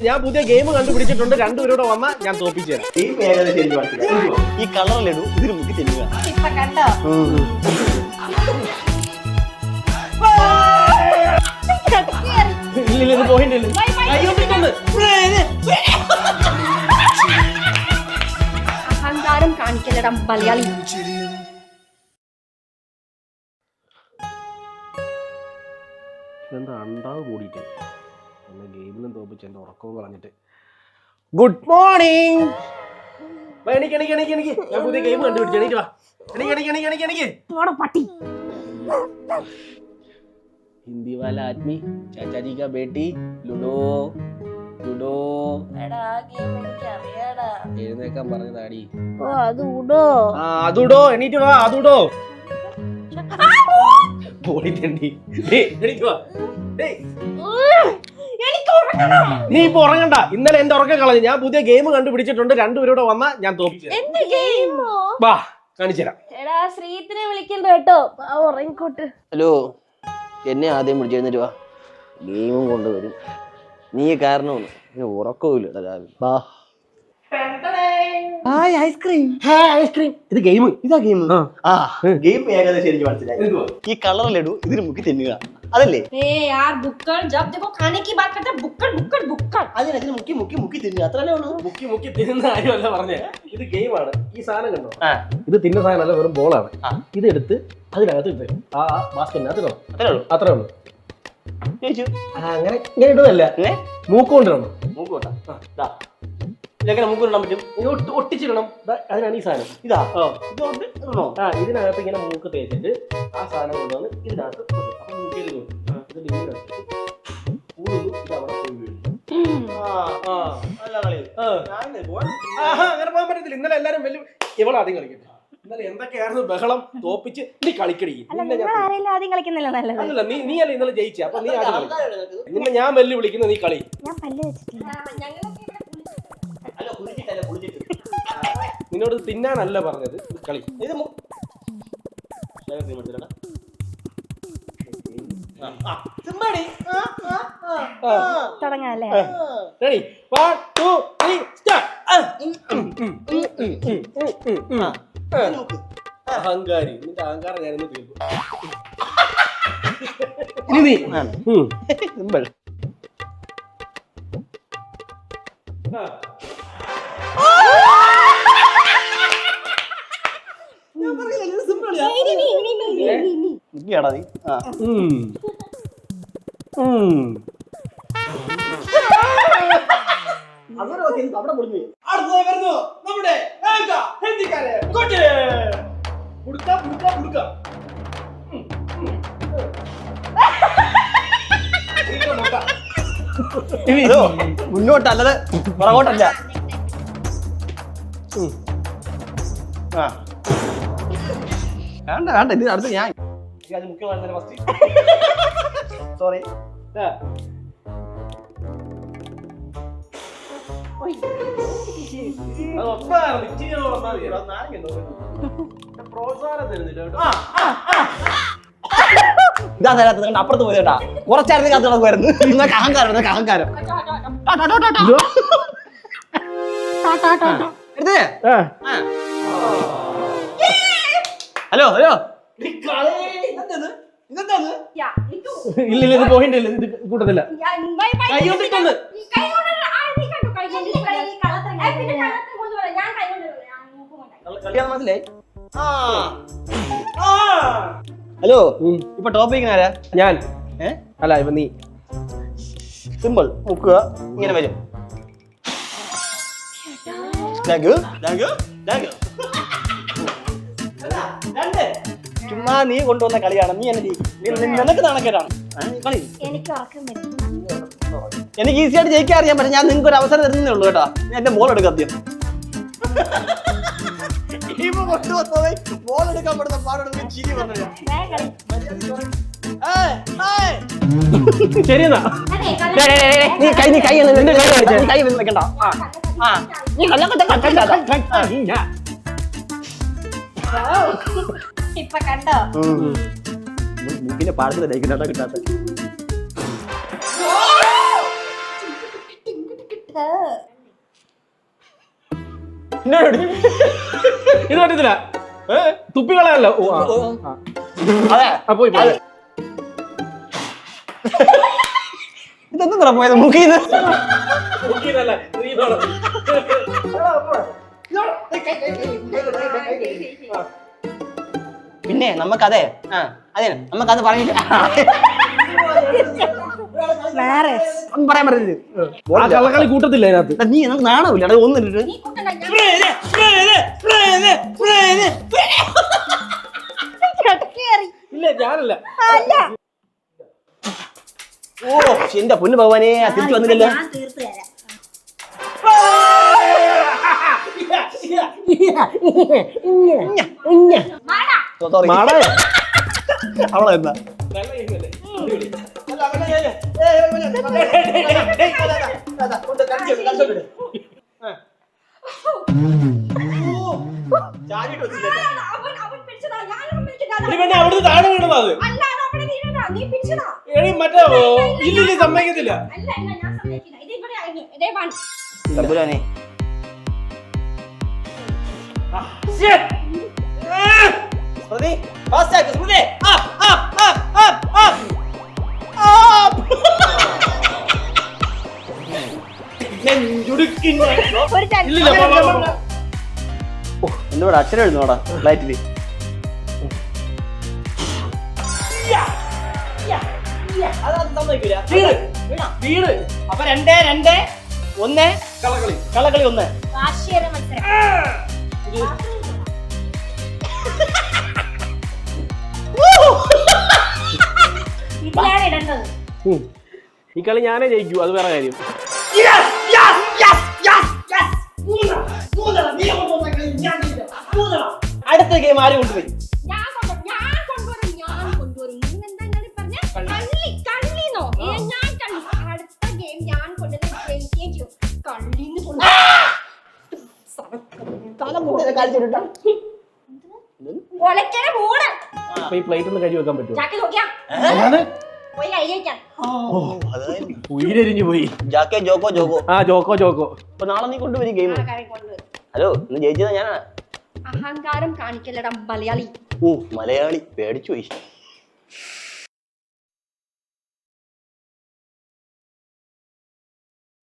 ഞാൻ പുതിയ ഗെയിം കണ്ടുപിടിച്ചിട്ടുണ്ട്. രണ്ടുപേരോടെ വന്നാൽ ഞാൻ തോപ്പിച്ചു തരാം. ഈ കളറിലിടൂ, ഇതിന് മുക്കി തിന്നുക. ഇല്ല പോയിട്ടില്ല. അഹങ്കാരം കാണിക്കലടാ മലയാളി. എന്താ അണ്ടാവ് കൂടിയിട്ട് എന്നെ ഗെയിമിലും തോപ്പിച്ച് എൻ്റെ ഉറക്കവും കളഞ്ഞിട്ട്. Good morning. എനിക്ക് ഞാൻ പുതിയ ഗെയിം കണ്ടുപിടിച്ചു. എനിക്ക് വാ. എനിക്ക് പട്ടി. ഹിന്ദി വാല ആദ്മി ചാച്ചാജി കാ ബേട്ടി ലുഡോ ലുഡോ. എഴുന്നേക്കാൻ പറഞ്ഞതാടി. അതുടോ എണീറ്റ് വാ. അതുടോ പോയിട്ടുണ്ട്. നീ ഇപ്പൊ ഉറങ്ങണ്ട. ഇന്നലെ എന്റെ ഉറക്കം കളഞ്ഞു. ഞാൻ പുതിയ ഗെയിം കണ്ടുപിടിച്ചിട്ടുണ്ട്. രണ്ടുപേരോടെ വന്നാ ഞാൻ തോപ്പിച്ചു. വാ കാണിച്ചു തരാം. ശ്രീത്തിനെ വിളിക്കണ്ട കേട്ടോ. ഉറങ്ങിക്കോട്ട്. ഹലോ, എന്നെ ആദ്യം വിളിച്ചിരുന്നിട്ട് വാ. ഗെയിമും കൊണ്ടുവരും. നീ കാരണമാണ് ഉറക്കവും ഇല്ല രാവിലെ. വാ. ഐസ്ക്രീം. ഇത് ഗെയിം. ഇതാ ഗെയിം. ഗെയിം ഏകദേശം എനിക്ക് മനസ്സിലായി. ഈ കളറിലിടൂ, ഇതിന് മുക്കി തിന്നുക. അതല്ലേ? അതിന് മുക്കി മുക്കി മുക്കി തിന്നുക. അത്രല്ലേ ഉള്ളൂ. മുക്കി തിന്നുന്ന കാര്യമല്ല പറഞ്ഞേ. ഇത് ഗെയിമാണ്. ഈ സാധനം കണ്ടോ? ഇത് തിന്ന സാധനമല്ല, വെറും ബോളാണ്. ഇത് എടുത്ത് അതിനകത്ത് ഇട്ട് ആ ബാസ്കറ്റിനകത്ത് ഇടണം. അത്രേ ഉള്ളൂ. അങ്ങനെ ഇങ്ങനെ ഇടുന്നല്ല, മൂക്കൊണ്ടിടണം. മൂക്കോട്ടാ ഇതെങ്ങനെ മൂക്കിടാൻ പറ്റും? ഒട്ടിച്ചിടണം. അതിനാണ് ഈ സാധനം. ഇതാ ഇതിനകത്ത് ഇങ്ങനെ മൂക്ക് തേച്ചിട്ട് ആ സാധനം കൊണ്ടുവന്ന് ഇതിനകത്ത് അപ്പൊ മൂക്കിൽ ഇത് അവിടെ പോയി വീഴും. അങ്ങനെ പോകാൻ പറ്റത്തില്ല. ഇന്നലെ എല്ലാരും വലിയ ഇവളാദ്യം കളിക്കട്ടെ. ഇന്നലെ എന്തൊക്കെയായിരുന്നു ബഹളം. തോപ്പിച്ച് നീ കളിക്കടി. അല്ല നീ അല്ലേ ഇന്നലെ ജയിച്ചേ. അപ്പൊ നീ ആദ്യം കളി. നിന്നെ ഞാൻ വെല്ലു വിളിക്കുന്ന നീ കളി. നിന്നോട് തിന്നാനല്ല പറഞ്ഞത്, കളി. ഇത് തുടങ്ങാല്ലേ? Ready 1 2 3 start. അഹങ്കാരി. നിന്റെ അഹങ്കാരം ഞാനൊന്ന് തീർക്കും. ഇനി നീ സിമ്പിൾ. മുന്നോട്ടല്ലത് പുറകോട്ടല്ല. വേണ്ട വേണ്ട, ഇത് അടുത്ത് ഞാൻ സോറി. പ്രോത്സാഹനം തരുന്നില്ല. ഇതാ തരാത്തത് കണ്ട. അപ്പുറത്ത് പോയി കേട്ടാ. കുറച്ചായിരുന്നു കാത്ത് നടക്കുമായിരുന്നു. നിങ്ങൾക്ക് അഹങ്കാരം അഹങ്കാരം. Hello hello. ഇല്ല ഇത് പോയിട്ടില്ല. ഇത് കൂട്ടത്തില്ല. മനസ്സിലായി. ഹലോ, ഇപ്പൊ ടോപ്പിക് ആരാ? ഞാൻ. അല്ല ഇപ്പൊ നീ. സിമ്പിൾ. മുക്കുക, ഇങ്ങനെ വരും. ചുമ്മാ നീ കൊണ്ടുവന്ന കളിയാണ്. നീ എന്നെ നിനക്ക് നാണക്കേടാണ് കളി. എനിക്ക് ഈസി ആയിട്ട് ജയിക്കാൻ അറിയാൻ പറ്റും. ഞാൻ നിങ്ങൾക്ക് ഒരു അവസരം തരുന്നേ ഉള്ളൂ കേട്ടോ. ഞാൻ എന്റെ ബോൾ എടുക്കാം ആദ്യം. ബോൾ എടുക്കാൻ പറ്റുന്ന പാടൊന്നും ചിരി പറഞ്ഞു. ശരിയെന്നാ. നീ കൈ വെക്കണ്ട. ഇപ്പൊ കണ്ടോ? പിന്നെ പാടത്തിൽ കിട്ടാത്ത ഇത് പറ്റത്തില്ല. തുപ്പികളയല്ലോ. ഓ അതെ പോയി പോയി. ഇതെന്താ പോയത് മുഖീന്ന് നോക്കിയതല്ല, നീ ഇതോടെ. പിന്നെ നമുക്കതെ അതെ നമുക്കത് പറഞ്ഞിട്ട് ഒന്നും പറയാൻ പറ്റില്ല. ആ കള്ളക്കളി കൂട്ടത്തില്ല അതിനകത്ത്. നീ നമുക്ക് നാണമില്ല അത് ഒന്നിട്ട് നീ കൂട്ടണ്ട, ഞാൻ ഇല്ല ഞാനല്ല. അല്ല. ഓ എന്റെ പൊന്നു ഭഗവാനെ തിരിച്ചു വന്നില്ലല്ലോ. ഞാൻ തീർത്ത് തരാം. മാടാ. മാടേ അവളെന്താ നല്ല ഗെയിമല്ലേ? അവൻ പിടിച്ചതാ, ഞാനൊന്നും പിടിച്ചില്ല. അവിടുന്ന് താഴെ വീണതാ അത്. അല്ല, അത് അവിടെ വീണതാ, നീ പിടിച്ചതാ. എടി മറ്റേ ഇല്ലില്ല സമ്മതിക്കത്തില്ല. അല്ല, ഞാൻ സമ്മതിക്കില്ല. ഇത് ഇവിടെ ആയിരുന്നു. ഇതേ വൺ. തമ്പുരാനെ സ്മൃതി ഫാസ്റ്റ് ആക്ക് സ്മൃതി ഒരു ചാൻസ്. ഇല്ലില്ല എന്തുകൂടെ അക്ഷരം എഴുതുന്നോടാ ഫ്ലൈറ്റില് വീട് അപ്പൊ 2-2 1 കള്ളക്കളി. കള്ളക്കളി 1 വാശിയേറിയ മത്സരം. ഇതിലാണ് ഇടേണ്ടത്. ഈ കളി ഞാനേ ജയിക്കൂ, അത് വേറെ കാര്യം. അടുത്ത ഗെയിം ആര് കൊണ്ടുപോയി ഞാൻ കൊണ്ടുവരും. നീ എന്താ എന്നോട് പറഞ്ഞേ? കള്ളിന്നോ? ഞാൻ കള്ളി. അടുത്ത ഗെയിം ഞാൻ കൊണ്ടുവന്ന് ജയിക്കുകയും ചെയ്യും. കള്ളിന്ന് ഒലക്കര മൂട്. അപ്പൊ ഈ പ്ലേറ്റ് ഒന്ന് കരി വെക്കാൻ പറ്റുമോ? ചാക്കി നോക്കിയാ പോയി കൈ കഴിക്കാൻ. ഉയരെരിഞ്ഞു പോയി. ജാക്കോ ജോക്കോ ജോക്കോ ജോക്കോ അപ്പൊ നാളെ നീ കൊണ്ടുവരും ഗെയിം കൊണ്ടുവരും. ഹലോ ഇന്ന് ജയിച്ചത് ഞാനാണ് അഹങ്കാരം കാണിക്കല്ലടാ മലയാളി. ഓ മലയാളി പേടിച്ചു പോയി